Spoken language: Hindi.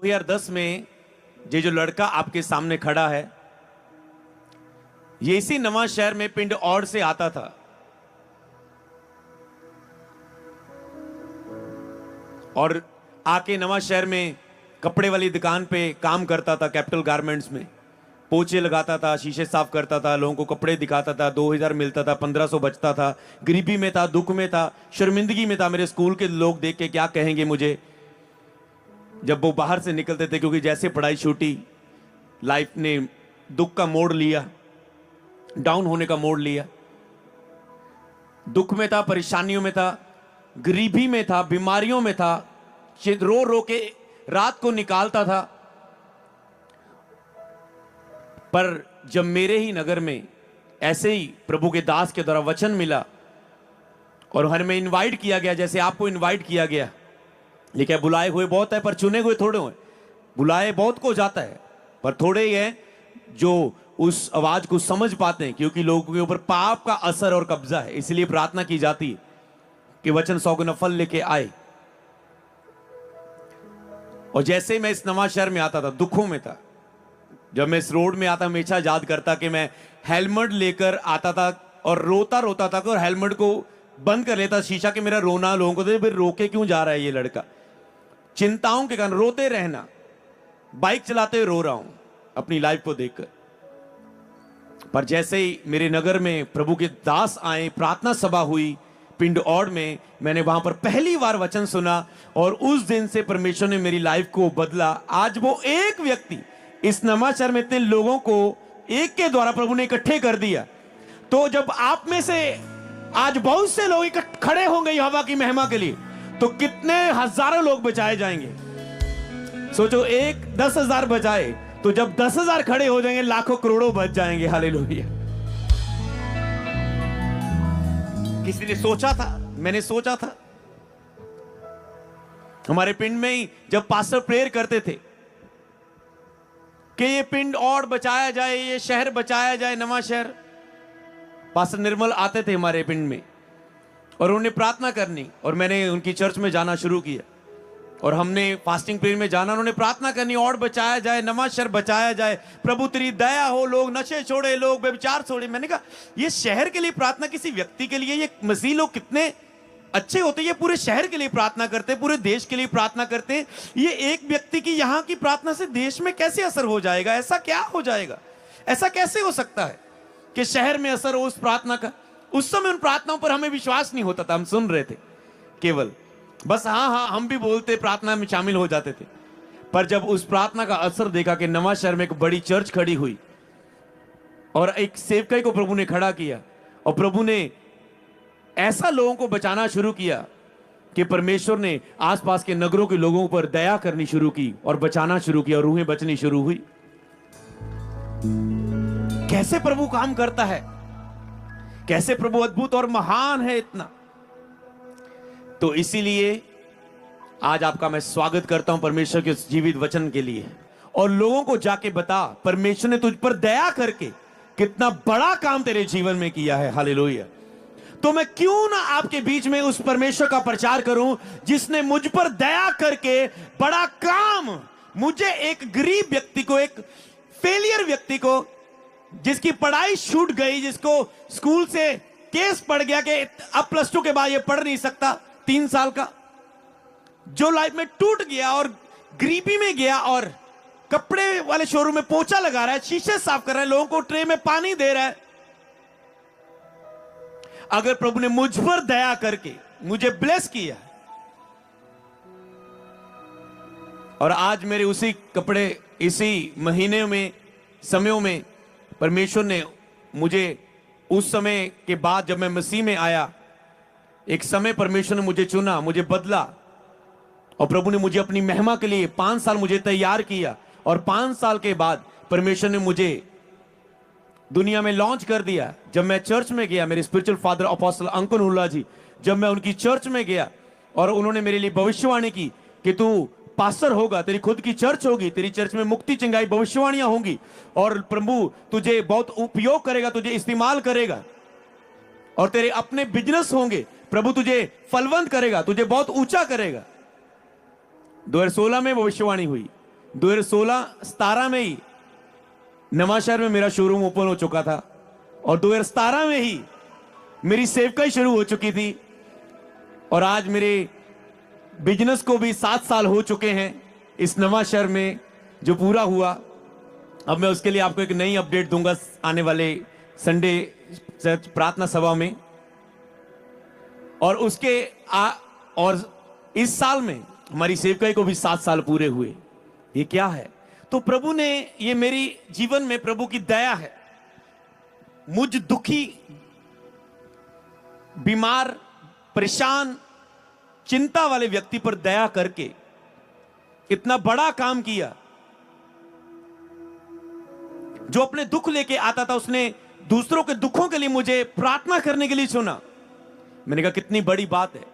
2010 में ये जो लड़का आपके सामने खड़ा है, ये इसी नवा शहर में पिंड औड़ से आता था। और आके नवा शहर में कपड़े वाली दुकान पे काम करता था, कैपिटल गारमेंट्स में पोछे लगाता था, शीशे साफ करता था, लोगों को कपड़े दिखाता था। 2000 मिलता था, 1500 बचता था। गरीबी में था, दुख में था, शर्मिंदगी में था। मेरे स्कूल के लोग देख के क्या कहेंगे मुझे जब वो बाहर से निकलते थे, क्योंकि जैसे पढ़ाई छूटी, लाइफ ने दुख का मोड़ लिया, डाउन होने का मोड़ लिया। दुख में था, परेशानियों में था, गरीबी में था, बीमारियों में था, रो रो के रात को निकालता था। पर जब मेरे ही नगर में ऐसे ही प्रभु के दास के द्वारा वचन मिला और हमें इनवाइट किया गया, जैसे आपको इनवाइट किया गया, लेकिन बुलाए हुए बहुत है पर चुने हुए थोड़े हुए। बुलाए बहुत को जाता है पर थोड़े ही हैं जो उस आवाज को समझ पाते हैं, क्योंकि लोगों के ऊपर पाप का असर और कब्जा है। इसलिए प्रार्थना की जाती है कि वचन 100 गुना फल लेके आए। और जैसे मैं इस नवा शहर में आता था, दुखों में था। जब मैं इस रोड में आता, हमेशा याद करता कि मैं हेलमेट लेकर आता था और रोता रोता था और हेलमेट को बंद कर लेता शीशा के। मेरा रोना लोगों को फिर रोके क्यों जा रहा है ये लड़का, चिंताओं के कारण रोते रहना। बाइक चलाते हुए रो रहा हूं अपनी लाइफ को देखकर। पर जैसे ही मेरे नगर में प्रभु के दास आए, प्रार्थना सभा हुई पिंड औड़ में, मैंने वहां पर पहली बार वचन सुना और उस दिन से परमेश्वर ने मेरी लाइफ को बदला। आज वो एक व्यक्ति इस नवा शहर में इतने लोगों को एक के द्वारा प्रभु ने इकट्ठे कर दिया। तो जब आप में से आज बहुत से लोग खड़े होंगे हवा की महिमा के लिए, तो कितने हजारों लोग बचाए जाएंगे। सोचो, एक 10,000 बचाए तो जब 10,000 खड़े हो जाएंगे, लाखों करोड़ों बच जाएंगे। हालेलुया। किसी ने सोचा था, मैंने सोचा था, हमारे पिंड में ही जब पास्टर प्रेयर करते थे कि ये पिंड और बचाया जाए, ये शहर बचाया जाए, नवा शहर, पास्टर निर्मल आते थे हमारे पिंड में और उन्होंने प्रार्थना करनी और मैंने उनकी चर्च में जाना शुरू किया और हमने फास्टिंग प्रेयर में जाना, उन्होंने प्रार्थना करनी और बचाया जाए, नवा शहर बचाया जाए, प्रभु तेरी दया हो, लोग नशे छोड़े, लोग व्यभिचार छोड़े। मैंने कहा ये शहर के लिए प्रार्थना, किसी व्यक्ति के लिए, ये मसीह लोग कितने अच्छे होते हैं, ये पूरे शहर के लिए प्रार्थना करते हैं, पूरे देश के लिए प्रार्थना करते हैं। ये एक व्यक्ति की यहां की प्रार्थना से देश में कैसे असर हो जाएगा? ऐसा क्या हो जाएगा? ऐसा कैसे हो सकता है कि शहर में असर हो उस प्रार्थना का? उस समय उन प्रार्थनाओं पर हमें विश्वास नहीं होता था, हम सुन रहे थे केवल, बस हाँ हाँ हम भी बोलते, प्रार्थना में शामिल हो जाते थे। पर जब उस प्रार्थना का असर देखा कि नवा शहर में एक बड़ी चर्च खड़ी हुई और एक सेवकाई को प्रभु ने खड़ा किया और प्रभु ने ऐसा लोगों को बचाना शुरू किया कि परमेश्वर ने आसपास के नगरों के लोगों पर दया करनी शुरू की और बचाना शुरू किया और रूहें बचनी शुरू हुई। कैसे प्रभु काम करता है, कैसे प्रभु अद्भुत और महान है इतना। तो इसीलिए आज आपका मैं स्वागत करता हूं परमेश्वर के जीवित वचन के लिए। और लोगों को जाके बता, परमेश्वर ने तुझ पर दया करके कितना बड़ा काम तेरे जीवन में किया है। हालेलुया। तो मैं क्यों ना आपके बीच में उस परमेश्वर का प्रचार करूं जिसने मुझ पर दया करके बड़ा काम, मुझे एक गरीब व्यक्ति को, एक फेलियर व्यक्ति को, जिसकी पढ़ाई छूट गई, जिसको स्कूल से केस पड़ गया कि अब +2 के बाद ये पढ़ नहीं सकता, 3 साल का, जो लाइफ में टूट गया और गरीबी में गया और कपड़े वाले शोरूम में पोछा लगा रहा है, शीशे साफ कर रहा है, लोगों को ट्रे में पानी दे रहा है। अगर प्रभु ने मुझ पर दया करके मुझे ब्लेस किया और आज मेरे उसी कपड़े, इसी महीने में, समयों में परमेश्वर ने मुझे उस समय के बाद जब मैं मसीह में आया, एक समय परमेश्वर ने मुझे चुना, मुझे बदला और प्रभु ने मुझे अपनी महिमा के लिए 5 साल मुझे तैयार किया और 5 साल के बाद परमेश्वर ने मुझे दुनिया में लॉन्च कर दिया। जब मैं चर्च में गया, मेरे स्पिरिचुअल फादर अपोस्टल अंकुन हुल्ला जी, जब मैं उनकी चर्च में गया और उन्होंने मेरे लिए भविष्यवाणी की कि तू पास्टर होगा, तेरी खुद की चर्च होगी, तेरी चर्च में मुक्ति चंगाई भविष्यवाणियां होंगी और प्रभु तुझे बहुत उपयोग करेगा, तुझे इस्तेमाल करेगा और तेरे अपने बिजनेस होंगे, प्रभु तुझे फलवंत करेगा, तुझे बहुत ऊंचा करेगा। 2016 में भविष्यवाणी हुई 2016-17 में ही नवांशहर में मेरा शोरूम ओपन हो चुका था और 2017 में ही मेरी सेवकाई शुरू हो चुकी थी और आज मेरे बिजनेस को भी 7 साल हो चुके हैं इस नवांशहर में जो पूरा हुआ। अब मैं उसके लिए आपको एक नई अपडेट दूंगा आने वाले संडे प्रार्थना सभा में। और और इस साल में हमारी सेवकाई को भी 7 साल पूरे हुए। ये क्या है? तो प्रभु ने, ये मेरी जीवन में प्रभु की दया है। मुझ दुखी, बीमार, परेशान, चिंता वाले व्यक्ति पर दया करके इतना बड़ा काम किया। जो अपने दुख लेके आता था उसने दूसरों के दुखों के लिए मुझे प्रार्थना करने के लिए चुना। मैंने कहा कितनी बड़ी बात है।